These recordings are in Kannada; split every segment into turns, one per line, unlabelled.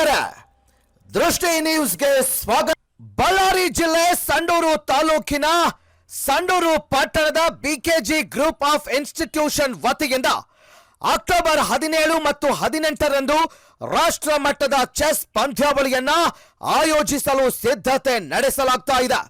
ವೀಕ್ಷಕರೇ, ದೃಷ್ಟಿ ನ್ಯೂಸ್ಗೆ ಸ್ವಾಗತ. ಬಳ್ಳಾರಿ ಜಿಲ್ಲೆ ಸಂಡೂರು ತಾಲೂಕಿನ ಸಂಡೂರು ಪಟ್ಟಣದ ಬಿಕೆಜಿ ಗ್ರೂಪ್ ಆಫ್ ಇನ್ಸ್ಟಿಟ್ಯೂಷನ್ ವತಿಯಿಂದ ಅಕ್ಟೋಬರ್ 17 ಮತ್ತು 18ರಂದು ರಾಷ್ಟ್ರ ಮಟ್ಟದ ಚೆಸ್ ಪಂದ್ಯಾವಳಿಯನ್ನ ಆಯೋಜಿಸಲು ಸಿದ್ಧತೆ ನಡೆಸಲಾಗ್ತಾ ಇದೆ.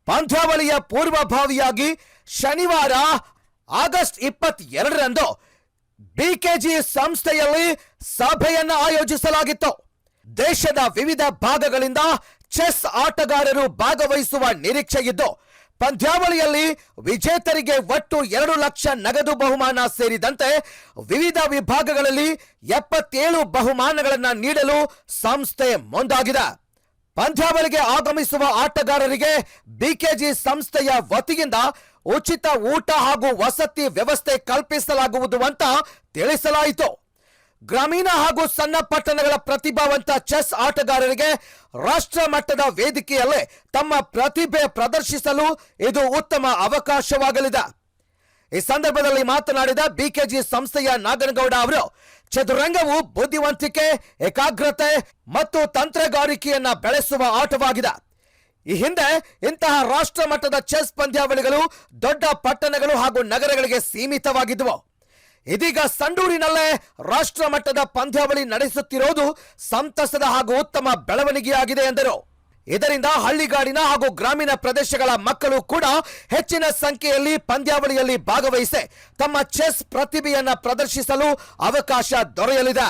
ಪಂದ್ಯಾವಳಿಯ ಪೂರ್ವಭಾವಿಯಾಗಿ ಶನಿವಾರ ಆಗಸ್ಟ್ 22ರಂದು ಬಿಕೆಜಿ ಸಂಸ್ಥೆಯಲ್ಲಿ ಸಭೆಯನ್ನು ಆಯೋಜಿಸಲಾಗಿತ್ತು. ದೇಶದ ವಿವಿಧ ಭಾಗಗಳಿಂದ ಚೆಸ್ ಆಟಗಾರರು ಭಾಗವಹಿಸುವ ನಿರೀಕ್ಷೆಯಿದ್ದು, ಪಂದ್ಯಾವಳಿಯಲ್ಲಿ ವಿಜೇತರಿಗೆ ಒಟ್ಟು 2 ಲಕ್ಷ ನಗದು ಬಹುಮಾನ ಸೇರಿದಂತೆ ವಿವಿಧ ವಿಭಾಗಗಳಲ್ಲಿ 77 ಬಹುಮಾನಗಳನ್ನು ನೀಡಲು ಸಂಸ್ಥೆ ಮುಂದಾಗಿದೆ. ಪಂದ್ಯಾವಳಿಗೆ ಆಗಮಿಸುವ ಆಟಗಾರರಿಗೆ ಬಿಕೆಜಿ ಸಂಸ್ಥೆಯ ವತಿಯಿಂದ ಉಚಿತ ಊಟ ಹಾಗೂ ವಸತಿ ವ್ಯವಸ್ಥೆ ಕಲ್ಪಿಸಲಾಗುವುದು ಅಂತ ತಿಳಿಸಲಾಯಿತು. ಗ್ರಾಮೀಣ ಹಾಗೂ ಸಣ್ಣ ಪಟ್ಟಣಗಳ ಪ್ರತಿಭಾವಂತ ಚೆಸ್ ಆಟಗಾರರಿಗೆ ರಾಷ್ಟ್ರ ಮಟ್ಟದ ವೇದಿಕೆಯಲ್ಲೇ ತಮ್ಮ ಪ್ರತಿಭೆ ಪ್ರದರ್ಶಿಸಲು ಇದು ಉತ್ತಮ ಅವಕಾಶವಾಗಲಿದೆ. ಈ ಸಂದರ್ಭದಲ್ಲಿ ಮಾತನಾಡಿದ ಬಿಕೆಜಿ ಸಂಸ್ಥೆಯ ನಾಗನಗೌಡ ಅವರು, ಚದುರಂಗವು ಬುದ್ಧಿವಂತಿಕೆ, ಏಕಾಗ್ರತೆ ಮತ್ತು ತಂತ್ರಗಾರಿಕೆಯನ್ನ ಬೆಳೆಸುವ ಆಟವಾಗಿದೆ. ಈ ಹಿಂದೆ ಇಂತಹ ರಾಷ್ಟ್ರ ಮಟ್ಟದ ಚೆಸ್ ಪಂದ್ಯಾವಳಿಗಳು ದೊಡ್ಡ ಪಟ್ಟಣಗಳು ಹಾಗೂ ನಗರಗಳಿಗೆ ಸೀಮಿತವಾಗಿದ್ದವು. ಇದೀಗ ಸಂಡೂರಿನಲ್ಲೇ ರಾಷ್ಟ್ರ ಮಟ್ಟದ ಪಂದ್ಯಾವಳಿ ನಡೆಸುತ್ತಿರುವುದು ಸಂತಸದ ಹಾಗೂ ಉತ್ತಮ ಬೆಳವಣಿಗೆಯಾಗಿದೆ ಎಂದರು. ಇದರಿಂದ ಹಳ್ಳಿಗಾಡಿನ ಹಾಗೂ ಗ್ರಾಮೀಣ ಪ್ರದೇಶಗಳ ಮಕ್ಕಳು ಕೂಡ ಹೆಚ್ಚಿನ ಸಂಖ್ಯೆಯಲ್ಲಿ ಪಂದ್ಯಾವಳಿಯಲ್ಲಿ ಭಾಗವಹಿಸಿ ತಮ್ಮ ಚೆಸ್ ಪ್ರತಿಭೆಯನ್ನ ಪ್ರದರ್ಶಿಸಲು ಅವಕಾಶ ದೊರೆಯಲಿದೆ.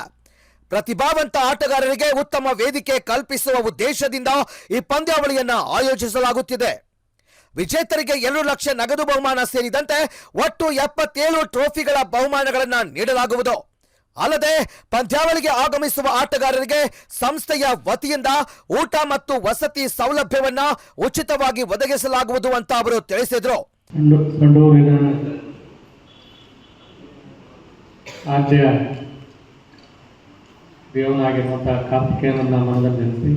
ಪ್ರತಿಭಾವಂತ ಆಟಗಾರರಿಗೆ ಉತ್ತಮ ವೇದಿಕೆ ಕಲ್ಪಿಸುವ ಉದ್ದೇಶದಿಂದ ಈ ಪಂದ್ಯಾವಳಿಯನ್ನ ಆಯೋಜಿಸಲಾಗುತ್ತಿದೆ. ವಿಜೇತರಿಗೆ 2 ಲಕ್ಷ ನಗದು ಬಹುಮಾನ ಸೇರಿದಂತೆ ಒಟ್ಟು 77 ಟ್ರೋಫಿಗಳ ಬಹುಮಾನಗಳನ್ನು ನೀಡಲಾಗುವುದು. ಅಲ್ಲದೆ ಪಂದ್ಯಾವಳಿಗೆ ಆಗಮಿಸುವ ಆಟಗಾರರಿಗೆ ಸಂಸ್ಥೆಯ ವತಿಯಿಂದ ಊಟ ಮತ್ತು ವಸತಿ ಸೌಲಭ್ಯವನ್ನ ಉಚಿತವಾಗಿ ಒದಗಿಸಲಾಗುವುದು ಅಂತ ಅವರು ತಿಳಿಸಿದರು.
ಸಂಡೂರಿನ ಆದ್ಯ ದೇವನಾಗಿರುವಂತಹ ಕಾರ್ತಿಕೇಯನನ್ನ ಮನದಲ್ಲಿ ನೆನೆಸಿ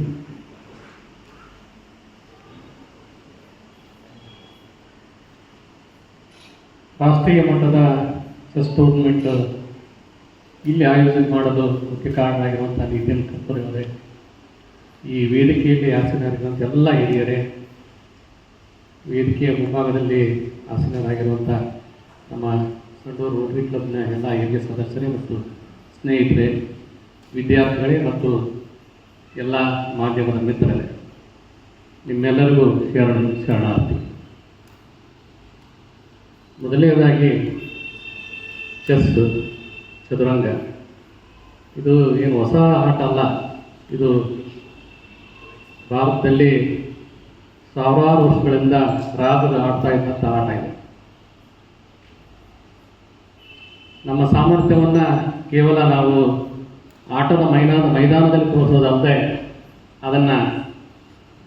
ರಾಷ್ಟ್ರೀಯ ಮಟ್ಟದ ಚೆಸ್ ಟೂರ್ನಮೆಂಟ್ ಇಲ್ಲಿ ಆಯೋಜನೆ ಮಾಡೋದು ಮುಖ್ಯ ಕಾರಣ ಆಗಿರುವಂಥ ನಿತಿನ್ ಕಪೂರ್ ಅವರೇ, ಈ ವೇದಿಕೆಯಲ್ಲಿ ಆಸೀನರಾಗಿರುವಂಥ ಎಲ್ಲ ಹಿರಿಯರೇ, ವೇದಿಕೆಯ ಮುಂಭಾಗದಲ್ಲಿ ಆಸೀನರಾಗಿರುವಂಥ ನಮ್ಮ ಸಂಡೂರು ರೋಟರಿ ಕ್ಲಬ್ನ ಎಲ್ಲ ಹಿರಿಯ ಸದಸ್ಯರೇ ಮತ್ತು ಸ್ನೇಹಿತರೆ, ವಿದ್ಯಾರ್ಥಿಗಳೇ ಮತ್ತು ಎಲ್ಲ ಮಾಧ್ಯಮದ ಮಿತ್ರರೇ, ನಿಮ್ಮೆಲ್ಲರಿಗೂ ಶರಣಾರ್ಥಿ. ಮೊದಲನೇದಾಗಿ ಚದುರಂಗ ಇದು ಏನು ಹೊಸ ಆಟ ಅಲ್ಲ. ಇದು ಭಾರತದಲ್ಲಿ ಸಾವಿರಾರು ವರ್ಷಗಳಿಂದ ರಾಜರು ಆಡ್ತಾ ಇದ್ದಂಥ ಆಟ ಇದೆ. ನಮ್ಮ ಸಾಮರ್ಥ್ಯವನ್ನು ಕೇವಲ ನಾವು ಆಟದ ಮೈದಾನದಲ್ಲಿ ತೋರಿಸೋದಲ್ಲದೆ ಅದನ್ನು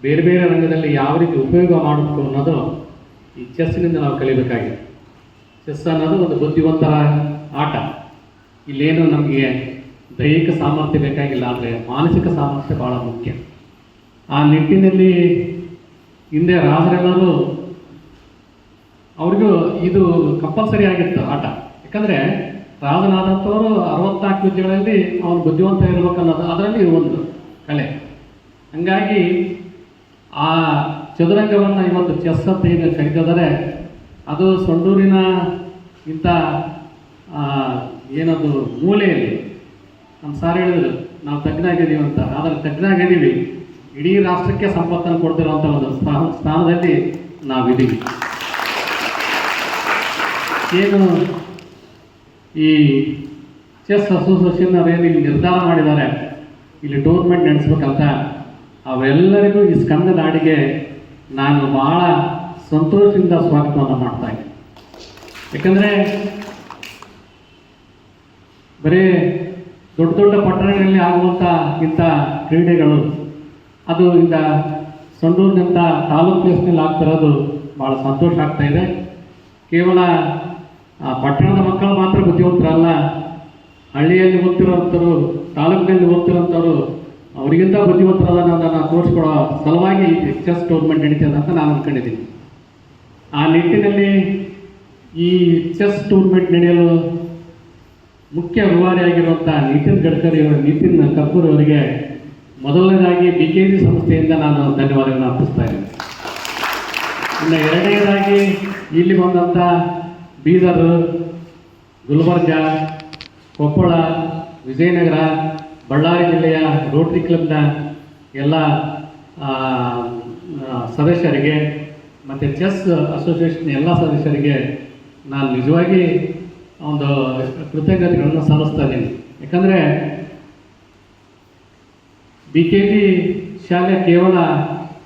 ಬೇರೆ ಬೇರೆ ರಂಗದಲ್ಲಿ ಯಾವ ರೀತಿ ಉಪಯೋಗ ಮಾಡಬೇಕು ಅನ್ನೋದು ಈ ಚೆಸ್ಸಿನಿಂದ ನಾವು ಕಲಿಬೇಕಾಗಿದೆ. ಚೆಸ್ ಅನ್ನೋದು ಒಂದು ಬುದ್ಧಿವಂತರ ಆಟ. ಇಲ್ಲೇನು ನಮಗೆ ದೈಹಿಕ ಸಾಮರ್ಥ್ಯ ಬೇಕಾಗಿಲ್ಲ, ಅಂದರೆ ಮಾನಸಿಕ ಸಾಮರ್ಥ್ಯ ಭಾಳ ಮುಖ್ಯ. ಆ ನಿಟ್ಟಿನಲ್ಲಿ ಹಿಂದೆ ರಾಜರೆಲ್ಲರೂ ಅವ್ರಿಗೂ ಇದು ಕಂಪಲ್ಸರಿ ಆಗಿತ್ತು ಆಟ. ಯಾಕಂದರೆ ರಾಜನಾದಂಥವರು 64 ವಿದ್ಯೆಗಳಲ್ಲಿ ಅವನು ಬುದ್ಧಿವಂತ ಇರಬೇಕನ್ನೋದು ಅದರಲ್ಲಿ ಒಂದು ಕಲೆ. ಹಾಗಾಗಿ ಆ ಚದುರಂಗವನ್ನು ಇವತ್ತು ಚೆಸ್ ಅಂತ ಏನು ಕರೀತಿದ್ದಾರೆ, ಅದು ಸಂಡೂರಿನ ಇಂಥ ಏನದು ಮೂಲೆಯಲ್ಲಿ ನಮ್ಮ ಸಾರ್ ಹೇಳಿದ್ರು ನಾವು ತಜ್ಞಾಗಿದ್ದೀವಿ ಅಂತ. ಆದರೆ ತಜ್ಞಾಗಿದ್ದೀವಿ, ಇಡೀ ರಾಷ್ಟ್ರಕ್ಕೆ ಸಂಪತ್ತನ್ನು ಕೊಡ್ತಿರುವಂಥ ಒಂದು ಸ್ಥಾನದಲ್ಲಿ ನಾವಿದ್ದೀವಿ. ಏನು ಈ ಚೆಸ್ ಅಸೋಸಿಯೇಷನ್ ಅವರೇನು ಇಲ್ಲಿ ನಿರ್ಧಾರ ಮಾಡಿದ್ದಾರೆ ಇಲ್ಲಿ ಟೂರ್ನಮೆಂಟ್ ನಡೆಸ್ಬೇಕಂತ, ಅವೆಲ್ಲರಿಗೂ ಈ ಸ್ಕಂದ ನಾಡಿಗೆ ನಾನು ಭಾಳ ಸಂತೋಷದಿಂದ ಸ್ವಾಗತವನ್ನು ಮಾಡ್ತಾ ಇದ್ದೀನಿ. ಯಾಕಂದರೆ ಬರೀ ದೊಡ್ಡ ದೊಡ್ಡ ಪಟ್ಟಣಗಳಲ್ಲಿ ಆಗುವಂಥ ಇಂಥ ಕ್ರೀಡೆಗಳು ಅದು ಈಗ ಸಂಡೂರಿನಿಂದ ತಾಲೂಕು ಪ್ಲೇಸ್ನಲ್ಲಿ ಆಗ್ತಿರೋದು ಭಾಳ ಸಂತೋಷ ಆಗ್ತಾ ಇದೆ. ಕೇವಲ ಪಟ್ಟಣದ ಮಕ್ಕಳು ಮಾತ್ರ ಬುದ್ಧಿವಂತರಲ್ಲ, ಹಳ್ಳಿಯಲ್ಲಿ ಓದ್ತಿರೋಂಥವ್ರು, ತಾಲೂಕಿನಲ್ಲಿ ಓದ್ತಿರೋಂಥವ್ರು ಅವರಿಗಿಂತ ಬುದ್ಧಿವಂತರದನ್ನು ತೋರಿಸ್ಕೊಡೋ ಸಲುವಾಗಿ ಚೆಸ್ ಟೂರ್ನಮೆಂಟ್ ನಡೀತದೆ ಅಂತ ನಾನು ಅಂದ್ಕೊಂಡಿದ್ದೀನಿ. ಆ ನಿಟ್ಟಿನಲ್ಲಿ ಈ ಚೆಸ್ ಟೂರ್ನಮೆಂಟ್ ನಡೆಯಲು ಮುಖ್ಯ ರೂವಾರಿಯಾಗಿರುವಂಥ ನಿತಿನ್ ಕಪೂರ್ ಅವರಿಗೆ ಮೊದಲನೇದಾಗಿ BKG ಸಂಸ್ಥೆಯಿಂದ ನಾನು ಧನ್ಯವಾದಗಳನ್ನು ಅರ್ಪಿಸ್ತಾ ಇದ್ದೀನಿ. ಇನ್ನು ಎರಡನೇದಾಗಿ ಇಲ್ಲಿ ಬಂದಂಥ ಬೀದರ್, ಗುಲ್ಬರ್ಗ, ಕೊಪ್ಪಳ, ವಿಜಯನಗರ, ಬಳ್ಳಾರಿ ಜಿಲ್ಲೆಯ ರೋಟರಿ ಕ್ಲಬ್ನ ಎಲ್ಲ ಸದಸ್ಯರಿಗೆ ಮತ್ತು ಚೆಸ್ ಅಸೋಸಿಯೇಷನ್ ಎಲ್ಲ ಸದಸ್ಯರಿಗೆ ನಾನು ನಿಜವಾಗಿ ಒಂದು ಕೃತಜ್ಞತೆಗಳನ್ನು ಸಲ್ಲಿಸ್ತಾ ಇದ್ದೀನಿ. ಯಾಕಂದರೆ BKG ಶಾಲೆ ಕೇವಲ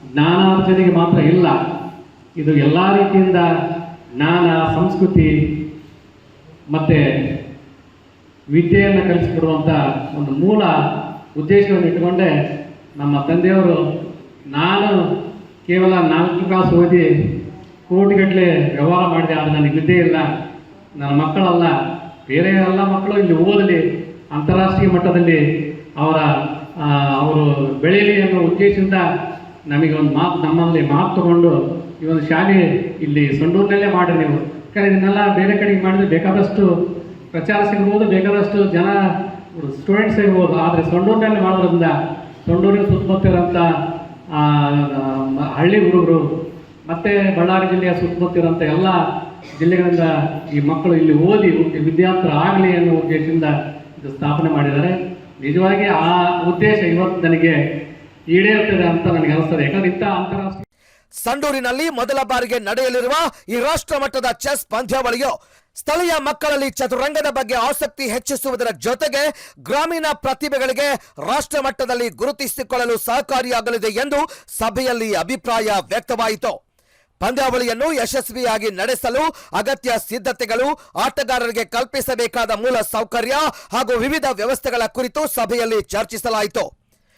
ಜ್ಞಾನಾರ್ಜನೆಗೆ ಮಾತ್ರ ಇಲ್ಲ, ಇದು ಎಲ್ಲ ರೀತಿಯಿಂದ ಜ್ಞಾನ, ಸಂಸ್ಕೃತಿ ಮತ್ತು ವಿದ್ಯೆಯನ್ನು ಕಲಿಸಿಕೊಡುವಂಥ ಒಂದು ಮೂಲ ಉದ್ದೇಶವನ್ನು ಇಟ್ಟುಕೊಂಡೇ ನಮ್ಮ ತಂದೆಯವರು, ನಾನು ಕೇವಲ 4 ಕ್ಲಾಸ್ ಓದಿ ಕೋಟಿಗಟ್ಟಲೆ ವ್ಯವಹಾರ ಮಾಡಿದೆ, ಆದರೆ ನನಗೆ ವಿದ್ಯೆ ಇಲ್ಲ, ನನ್ನ ಮಕ್ಕಳಲ್ಲ ಬೇರೆ ಎಲ್ಲ ಮಕ್ಕಳು ಇಲ್ಲಿ ಓದಲಿ, ಅಂತಾರಾಷ್ಟ್ರೀಯ ಮಟ್ಟದಲ್ಲಿ ಅವರು ಬೆಳೆಯಲಿ ಅನ್ನೋ ಉದ್ದೇಶದಿಂದ ನಮಗೆ ಒಂದು ನಮ್ಮಲ್ಲಿ ಮಾತು ತಗೊಂಡು ಈ ಒಂದು ಶಾಲೆ ಇಲ್ಲಿ ಸಂಡೂರಿನಲ್ಲೇ ಮಾಡಿ ನೀವು, ಯಾಕಂದರೆ ಇದನ್ನೆಲ್ಲ ಬೇರೆ ಕಡೆಗೆ ಮಾಡಿದರೆ ಬೇಕಾದಷ್ಟು ಪ್ರಚಾರ ಸಿಗ್ಬೋದು, ಬೇಕಾದಷ್ಟು ಜನ ಸ್ಟೂಡೆಂಟ್ಸ್ ಸಿಗ್ಬೋದು, ಆದರೆ ಸಂಡೂರಿನಲ್ಲಿ ಮಾಡೋದ್ರಿಂದ ಸಂಡೂರಿನ ಸುತ್ತಮುತ್ತಿರೋಂಥ ಹಳ್ಳಿ ಹುಡುಗರು ಮತ್ತು ಬಳ್ಳಾರಿ ಜಿಲ್ಲೆಯ ಸುತ್ತಮುತ್ತಿರೋಂಥ ಎಲ್ಲ ಜಿಲ್ಲೆಗಳಿಂದ ಈ ಮಕ್ಕಳು ಇಲ್ಲಿ ಓದಿ ವಿದ್ಯಾರ್ಥಿಗಳು ಆಗಲಿ ಅನ್ನೋ ಉದ್ದೇಶದಿಂದ ಇದು ಸ್ಥಾಪನೆ ಮಾಡಿದ್ದಾರೆ. ನಿಜವಾಗಿ ಆ ಉದ್ದೇಶ ಇವತ್ತು ನನಗೆ ಈಡೇರ್ತದೆ ಅಂತ ನನಗೆ ಅನಿಸ್ತದೆ. ಯಾಕಂದ್ರೆ ಇಂಥ ಅಂತಾರಾಷ್ಟ್ರೀಯ
ಸಂಡೂರಿನಲ್ಲಿ ಮೊದಲ ಬಾರಿಗೆ ನಡೆಯಲಿರುವ ಈ ರಾಷ್ಟ್ರ ಮಟ್ಟದ ಚೆಸ್ ಪಂದ್ಯಾವಳಿಯು ಸ್ಥಳೀಯ ಮಕ್ಕಳಲ್ಲಿ ಚದುರಂಗದ ಬಗ್ಗೆ ಆಸಕ್ತಿ ಹೆಚ್ಚಿಸುವುದರ ಜೊತೆಗೆ ಗ್ರಾಮೀಣ ಪ್ರತಿಭೆಗಳಿಗೆ ರಾಷ್ಟ್ರ ಮಟ್ಟದಲ್ಲಿ ಗುರುತಿಸಿಕೊಳ್ಳಲು ಸಹಕಾರಿಯಾಗಲಿದೆ ಎಂದು ಸಭೆಯಲ್ಲಿ ಅಭಿಪ್ರಾಯ ವ್ಯಕ್ತವಾಯಿತು. ಪಂದ್ಯಾವಳಿಯನ್ನು ಯಶಸ್ವಿಯಾಗಿ ನಡೆಸಲು ಅಗತ್ಯ ಸಿದ್ಧತೆಗಳು, ಆಟಗಾರರಿಗೆ ಕಲ್ಪಿಸಬೇಕಾದ ಮೂಲ ಸೌಕರ್ಯ ಹಾಗೂ ವಿವಿಧ ವ್ಯವಸ್ಥೆಗಳ ಕುರಿತು ಸಭೆಯಲ್ಲಿ ಚರ್ಚಿಸಲಾಯಿತು.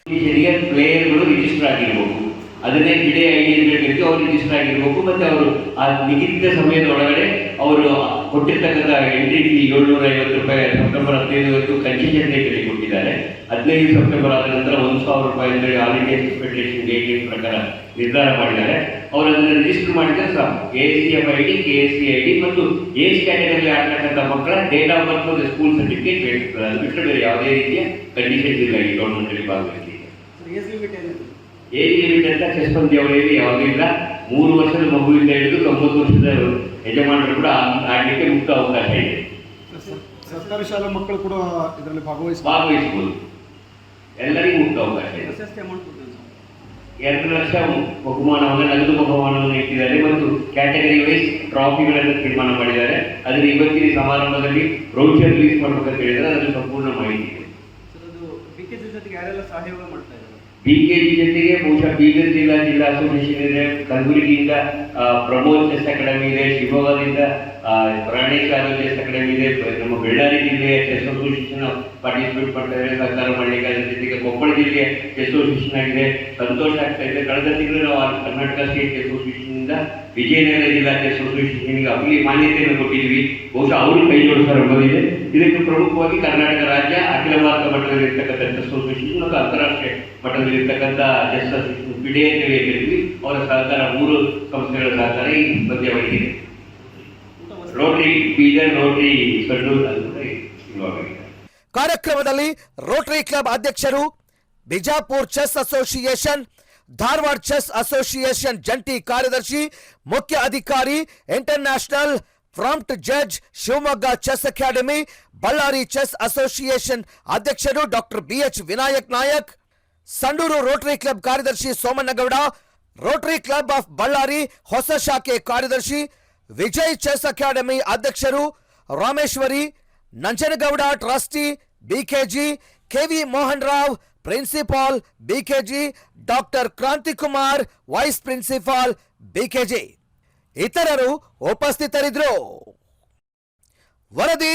ಪ್ಲೇಯರ್ಗಳು ರಿಜಿಸ್ಟರ್ ಆಗಿರಬೇಕು, ಅದನ್ನೇ ಗಿಡೆ ಐಡಿಯಾ ಅವರು ರಿಜಿಸ್ಟರ್ ಆಗಿರಬೇಕು, ಮತ್ತು ಅವರು ಆ ನಿಗದಿತ ಸಮಯದ ಒಳಗಡೆ ಅವರು ಕೊಟ್ಟಿರ್ತಕ್ಕಂಥ ಎಂಟ್ರಿ ಫೀ 750 ರೂಪಾಯಿ ಸೆಪ್ಟೆಂಬರ್ 15 ಕನ್ಸೆಷನ್ ರೇಟಲ್ಲಿ ಕೊಟ್ಟಿದ್ದಾರೆ. 15 ಸೆಪ್ಟೆಂಬರ್ ಆದ ನಂತರ 1,000 ರೂಪಾಯಿ ಅಂದರೆ ಆಲ್ ಇಂಡಿಯಾ ಫೆಡರೇಷನ್ ಗೈಡ್ಲೈನ್ ಪ್ರಕಾರ ನಿರ್ಧಾರ ಮಾಡಿದ್ದಾರೆ. ಅವರು ಅದನ್ನು ರಿಜಿಸ್ಟರ್ ಮಾಡಿದರೆ ಸಾಕು. ASCF ID, KSC ID ಮತ್ತು ಏಜ್ ಕ್ಯಾಟಗರಿ ಆಗ್ತಕ್ಕಂಥ ಮಕ್ಕಳ ಡೇಟ್ ಆಫ್ ಬರ್ತ್ ಮತ್ತು ಸ್ಕೂಲ್ ಸರ್ಟಿಫಿಕೇಟ್ ಬೇಕು. ಅದು ಬಿಟ್ಟರೆ ಬೇರೆ ಯಾವುದೇ ರೀತಿಯ ಕಂಡೀಷನ್ಸ್ ಇಲ್ಲ ಈ ಟೂರ್ನಮೆಂಟಲ್ಲಿ ಭಾಗವಹಿಸಿ. ಏಜ್ ಲಿಮಿಟ್ ಅಂತ ಚೆಸ್ ಪಂದ್ಯಾವಳಿಯಲ್ಲಿ ಯಾವುದೂ ಇಲ್ಲ. 3 ವರ್ಷದ ಮಗುವಿಂದ ಹಿಡಿದು 90 ವರ್ಷದ ಯಜಮಾನರು ಕೂಡ ಆಡಲಿಕ್ಕೆ ಮುಕ್ತ ಅವಕಾಶ ಇದೆ.
ಸರ್ಕಾರಿ ಶಾಲಾ ಮಕ್ಕಳು ಕೂಡ ಇದರಲ್ಲಿ
ಭಾಗವಹಿಸಬಹುದು, ಎಲ್ಲರಿಗೂ ಮುಕ್ತ ಅವಕಾಶ ಇದೆ. 2 ಲಕ್ಷ ಬಹುಮಾನವನ್ನು, ನಗದು ಬಹುಮಾನವನ್ನು ಇಟ್ಟಿದ್ದಾರೆ ಮತ್ತು ಕ್ಯಾಟಗರಿ ವೈಸ್ ಟ್ರಾಫಿಗಳನ್ನು ತೀರ್ಮಾನ ಮಾಡಿದ್ದಾರೆ. ಅದನ್ನು ಇವತ್ತಿನ ಸಮಾರಂಭದಲ್ಲಿ ಬ್ರೌಚರ್ ರಿಲೀಸ್ ಮಾಡಬೇಕಂತ ಹೇಳಿದರೆ ಅದರಲ್ಲಿ ಸಂಪೂರ್ಣ ಮಾಹಿತಿ ಇದೆ. BKG ಜೊತೆಗೆ ಬಹುಶಃ ಬೀದರ್ ಜಿಲ್ಲಾ ಅಸೋಸಿಯೇಷನ್ ಇದೆ, ಕಲಬುರಗಿಯಿಂದ ಪ್ರಮೋದ್ ಚೆಸ್ ಅಕಾಡೆಮಿ ಇದೆ, ಶಿವಮೊಗ್ಗದಿಂದ ಪ್ರಾಣೇಶ್ ಯಾದವ್ ಚೆಸ್ ಅಕಾಡೆಮಿ ಇದೆ, ನಮ್ಮ ಬಳ್ಳಾರಿ ಜಿಲ್ಲೆಯ ಚೆಸ್ ಅಸೋಸಿಯೇಷನ್ ಪಾರ್ಟಿಸಿಪೇಟ್ ಮಾಡ್ತಾ ಇದ್ದಾರೆ ಸಹಕಾರ ಮಾಡಲಿಕ್ಕೆ. ಅದರ ಜೊತೆಗೆ ಕೊಪ್ಪಳ ಜಿಲ್ಲೆಯ ಚೆಸ್ ಅಸೋಸಿಯೇಷನ್ ಆಗಿದೆ. ಸಂತೋಷ ಆಗ್ತಾ ಇದೆ. ಕಳೆದ ತಿಂಗಳು ನಾವು ಕರ್ನಾಟಕ ಸ್ಟೇಟ್ ಚೆಸ್ ಅಸೋಸಿಯೇಷನ್ನಿಂದ ವಿಜಯನಗರ ಜಿಲ್ಲಾ ಚೆಸ್ ಅಸೋಸಿಯೇಷನ್ಗೆ ಅಲ್ಲಿ ಮಾನ್ಯತೆಯನ್ನು ಕೊಟ್ಟಿದ್ವಿ. ಬಹುಶಃ ಅವರು ಕೈ ಜೋಡಿಸ್ತಾರೆ ಎಂಬುದಿದೆ. ಇದಕ್ಕೆ ಪ್ರಮುಖವಾಗಿ ಕರ್ನಾಟಕ ರಾಜ್ಯ ಅಖಿಲ ಭಾರತ ಮಟ್ಟದಲ್ಲಿ ಇರ್ತಕ್ಕಂಥ ಚೆಸ್ ಅಸೋಸಿಯೇಷನ್ ಮತ್ತು ಅಂತಾರಾಷ್ಟ್ರೀಯ ಮಟ್ಟದಲ್ಲಿ ಇರ್ತಕ್ಕಂಥ ಚೆಸ್ ಅಸೋಸಿಯೇಷನ್ ಫಿಡೆ ಅಂತ ಹೇಳಿದ್ವಿ. ಅವರ ಸಹಕಾರ 3 ಸಂಸ್ಥೆಗಳ ಸಹಕಾರ ಈ ಪಂದ್ಯಾವಳಿಗೆ ಇದೆ. Rotary Bidar, rotary Sandur involve.
ಕಾರ್ಯಕ್ರಮದಲ್ಲಿ ರೋಟರಿ ಕ್ಲಬ್ ಅಧ್ಯಕ್ಷರು, Bijapur chess association, Dharwad chess association ಜಂಟಿ ಕಾರ್ಯದರ್ಶಿ, ಮುಖ್ಯ ಅಧಿಕಾರಿ, international prompt judge Shivamogga chess academy, Ballari chess association ಅಧ್ಯಕ್ಷರು doctor BH Vinayak Nayak, Sandur rotary club ಕಾರ್ಯದರ್ಶಿ Somannagouda, rotary club of Ballari ಹೊಸ ಶಾಖೆ ಕಾರ್ಯದರ್ಶಿ ವಿಜಯ್ ಚೆಸ್ ಅಕಾಡೆಮಿ ಅಧ್ಯಕ್ಷರು Rameshwari, Nanjanagouda trustee BKG, KV Mohan Rao principal BKG, doctor Krantikumar vice principal BKG ಇತರರು ಉಪಸ್ಥಿತರಿದ್ದರು. ವರದಿ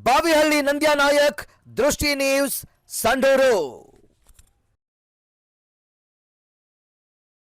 ಬಾವಿಹಳ್ಳಿ ನಂದ್ಯಾ ನಾಯಕ್, ದೃಷ್ಟಿ ನ್ಯೂಸ್, ಸಂಡೂರು.